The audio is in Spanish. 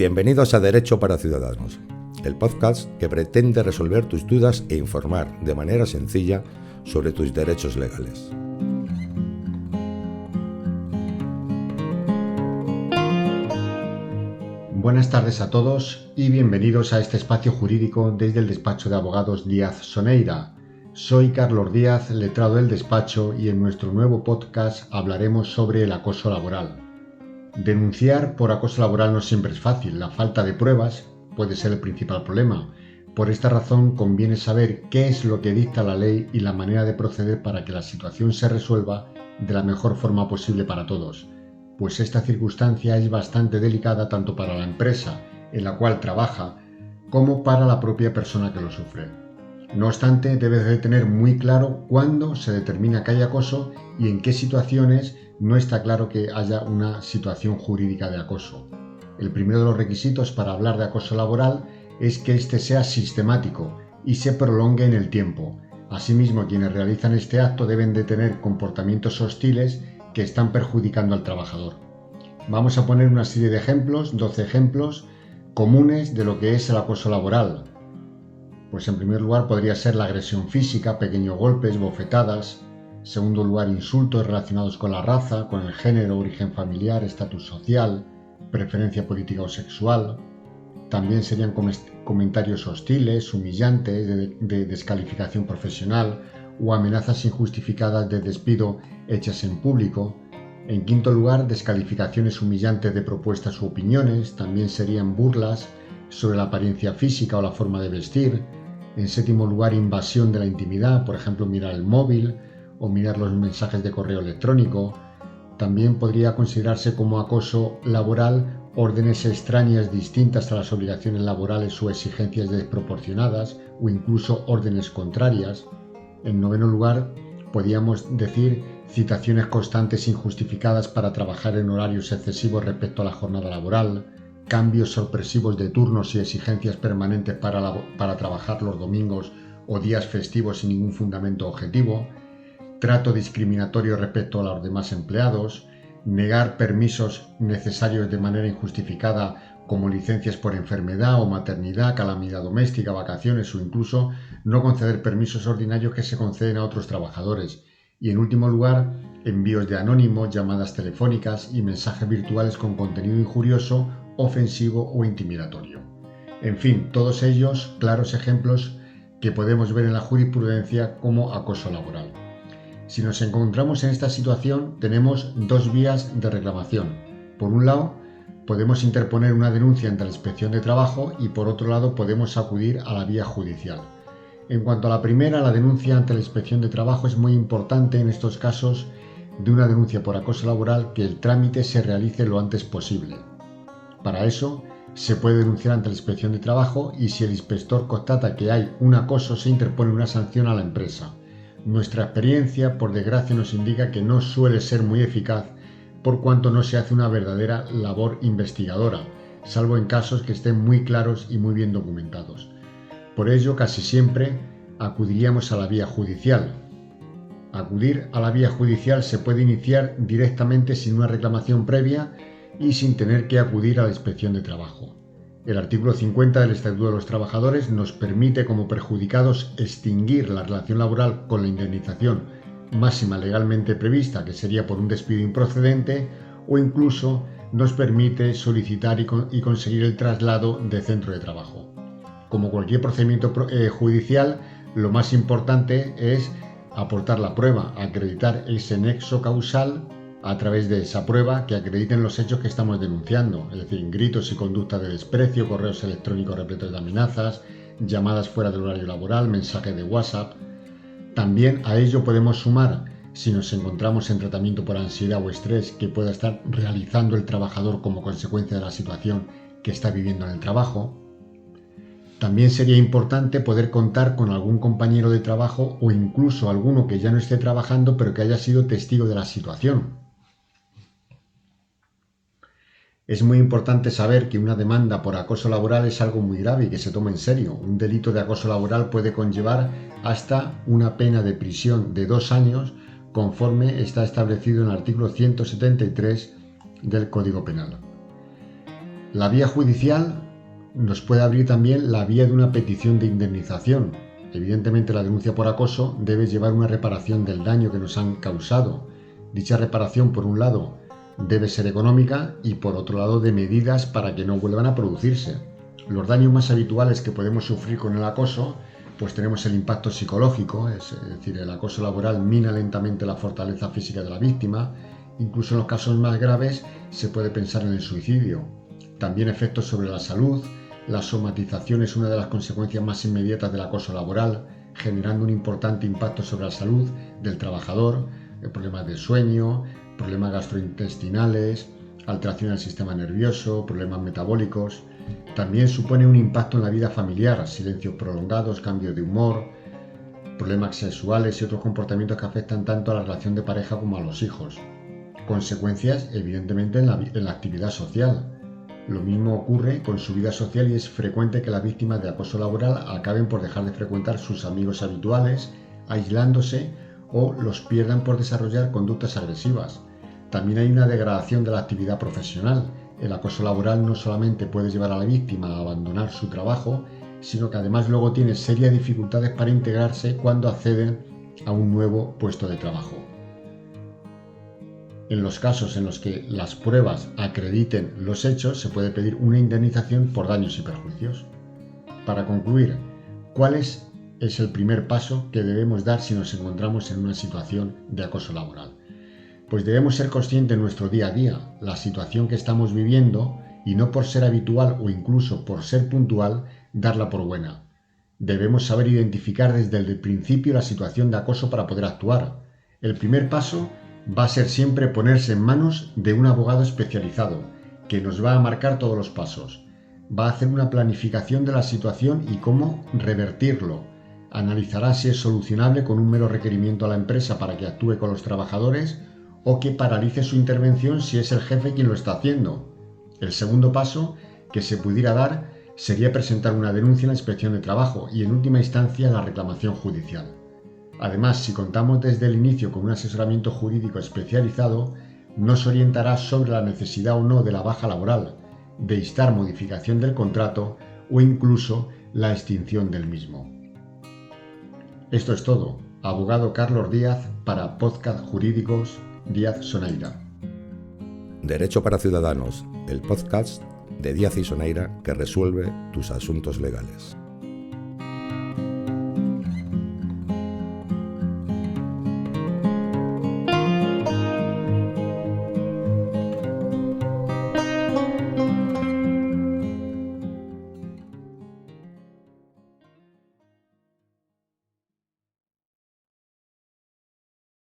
Bienvenidos a Derecho para Ciudadanos, el podcast que pretende resolver tus dudas e informar de manera sencilla sobre tus derechos legales. Buenas tardes a todos y bienvenidos a este espacio jurídico desde el despacho de abogados Díaz Soneira. Soy Carlos Díaz, letrado del despacho, y en nuestro nuevo podcast hablaremos sobre el acoso laboral. Denunciar por acoso laboral no siempre es fácil, la falta de pruebas puede ser el principal problema. Por esta razón conviene saber qué es lo que dicta la ley y la manera de proceder para que la situación se resuelva de la mejor forma posible para todos, pues esta circunstancia es bastante delicada tanto para la empresa en la cual trabaja como para la propia persona que lo sufre. No obstante, debes de tener muy claro cuándo se determina que hay acoso y en qué situaciones no está claro que haya una situación jurídica de acoso. El primero de los requisitos para hablar de acoso laboral es que éste sea sistemático y se prolongue en el tiempo. Asimismo, quienes realizan este acto deben de tener comportamientos hostiles que están perjudicando al trabajador. Vamos a poner una serie de ejemplos, 12 ejemplos comunes de lo que es el acoso laboral. Pues en primer lugar podría ser la agresión física, pequeños golpes, bofetadas. En segundo lugar, insultos relacionados con la raza, con el género, origen familiar, estatus social, preferencia política o sexual. También serían comentarios hostiles, humillantes, de descalificación profesional o amenazas injustificadas de despido hechas en público. En quinto lugar, descalificaciones humillantes de propuestas u opiniones. También serían burlas sobre la apariencia física o la forma de vestir. En séptimo lugar, invasión de la intimidad, por ejemplo, mirar el móvil o mirar los mensajes de correo electrónico. También podría considerarse como acoso laboral órdenes extrañas distintas a las obligaciones laborales o exigencias desproporcionadas o incluso órdenes contrarias. En noveno lugar, podríamos decir citaciones constantes injustificadas para trabajar en horarios excesivos respecto a la jornada laboral, cambios sorpresivos de turnos y exigencias permanentes para trabajar los domingos o días festivos sin ningún fundamento objetivo, trato discriminatorio respecto a los demás empleados, negar permisos necesarios de manera injustificada como licencias por enfermedad o maternidad, calamidad doméstica, vacaciones o incluso no conceder permisos ordinarios que se conceden a otros trabajadores. Y en último lugar, envíos de anónimos, llamadas telefónicas y mensajes virtuales con contenido injurioso, ofensivo o intimidatorio. En fin, todos ellos claros ejemplos que podemos ver en la jurisprudencia como acoso laboral. Si nos encontramos en esta situación, tenemos dos vías de reclamación. Por un lado, podemos interponer una denuncia ante la Inspección de Trabajo y por otro lado podemos acudir a la vía judicial. En cuanto a la primera, la denuncia ante la Inspección de Trabajo, es muy importante en estos casos de una denuncia por acoso laboral que el trámite se realice lo antes posible. Para eso, se puede denunciar ante la Inspección de Trabajo y si el inspector constata que hay un acoso, se interpone una sanción a la empresa. Nuestra experiencia, por desgracia, nos indica que no suele ser muy eficaz por cuanto no se hace una verdadera labor investigadora, salvo en casos que estén muy claros y muy bien documentados. Por ello, casi siempre acudiríamos a la vía judicial. Acudir a la vía judicial se puede iniciar directamente sin una reclamación previa y sin tener que acudir a la Inspección de Trabajo. El artículo 50 del Estatuto de los Trabajadores nos permite como perjudicados extinguir la relación laboral con la indemnización máxima legalmente prevista, que sería por un despido improcedente, o incluso nos permite solicitar y conseguir el traslado de centro de trabajo. Como cualquier procedimiento judicial, lo más importante es aportar la prueba, acreditar ese nexo causal a través de esa prueba que acrediten los hechos que estamos denunciando, es decir, gritos y conductas de desprecio, correos electrónicos repletos de amenazas, llamadas fuera del horario laboral, mensajes de WhatsApp. También a ello podemos sumar, si nos encontramos en tratamiento por ansiedad o estrés que pueda estar realizando el trabajador como consecuencia de la situación que está viviendo en el trabajo. También sería importante poder contar con algún compañero de trabajo o incluso alguno que ya no esté trabajando pero que haya sido testigo de la situación. Es muy importante saber que una demanda por acoso laboral es algo muy grave y que se toma en serio. Un delito de acoso laboral puede conllevar hasta una pena de prisión de 2 años, conforme está establecido en el artículo 173 del Código Penal. La vía judicial nos puede abrir también la vía de una petición de indemnización. Evidentemente, la denuncia por acoso debe llevar una reparación del daño que nos han causado. Dicha reparación, por un lado, debe ser económica y por otro lado de medidas para que no vuelvan a producirse. Los daños más habituales que podemos sufrir con el acoso, pues tenemos el impacto psicológico, es decir, el acoso laboral mina lentamente la fortaleza física de la víctima, incluso en los casos más graves se puede pensar en el suicidio. También efectos sobre la salud. La somatización es una de las consecuencias más inmediatas del acoso laboral, generando un importante impacto sobre la salud del trabajador, problemas de sueño, problemas gastrointestinales, alteración del sistema nervioso, problemas metabólicos. También supone un impacto en la vida familiar, silencios prolongados, cambios de humor, problemas sexuales y otros comportamientos que afectan tanto a la relación de pareja como a los hijos. Consecuencias, evidentemente, en la actividad social. Lo mismo ocurre con su vida social y es frecuente que las víctimas de acoso laboral acaben por dejar de frecuentar sus amigos habituales, aislándose o los pierdan por desarrollar conductas agresivas. También hay una degradación de la actividad profesional. El acoso laboral no solamente puede llevar a la víctima a abandonar su trabajo, sino que además luego tiene serias dificultades para integrarse cuando acceden a un nuevo puesto de trabajo. En los casos en los que las pruebas acrediten los hechos, se puede pedir una indemnización por daños y perjuicios. Para concluir, ¿cuál es el primer paso que debemos dar si nos encontramos en una situación de acoso laboral? Pues debemos ser conscientes en nuestro día a día, la situación que estamos viviendo, y no por ser habitual o incluso por ser puntual, darla por buena. Debemos saber identificar desde el principio la situación de acoso para poder actuar. El primer paso va a ser siempre ponerse en manos de un abogado especializado, que nos va a marcar todos los pasos. Va a hacer una planificación de la situación y cómo revertirlo. Analizará si es solucionable con un mero requerimiento a la empresa para que actúe con los trabajadores o que paralice su intervención si es el jefe quien lo está haciendo. El segundo paso que se pudiera dar sería presentar una denuncia en la Inspección de Trabajo y en última instancia la reclamación judicial. Además, si contamos desde el inicio con un asesoramiento jurídico especializado, nos orientará sobre la necesidad o no de la baja laboral, de instar modificación del contrato o incluso la extinción del mismo. Esto es todo. Abogado Carlos Díaz para Podcast Jurídicos Díaz Soneira. Derecho para Ciudadanos, el podcast de Díaz y Soneira que resuelve tus asuntos legales.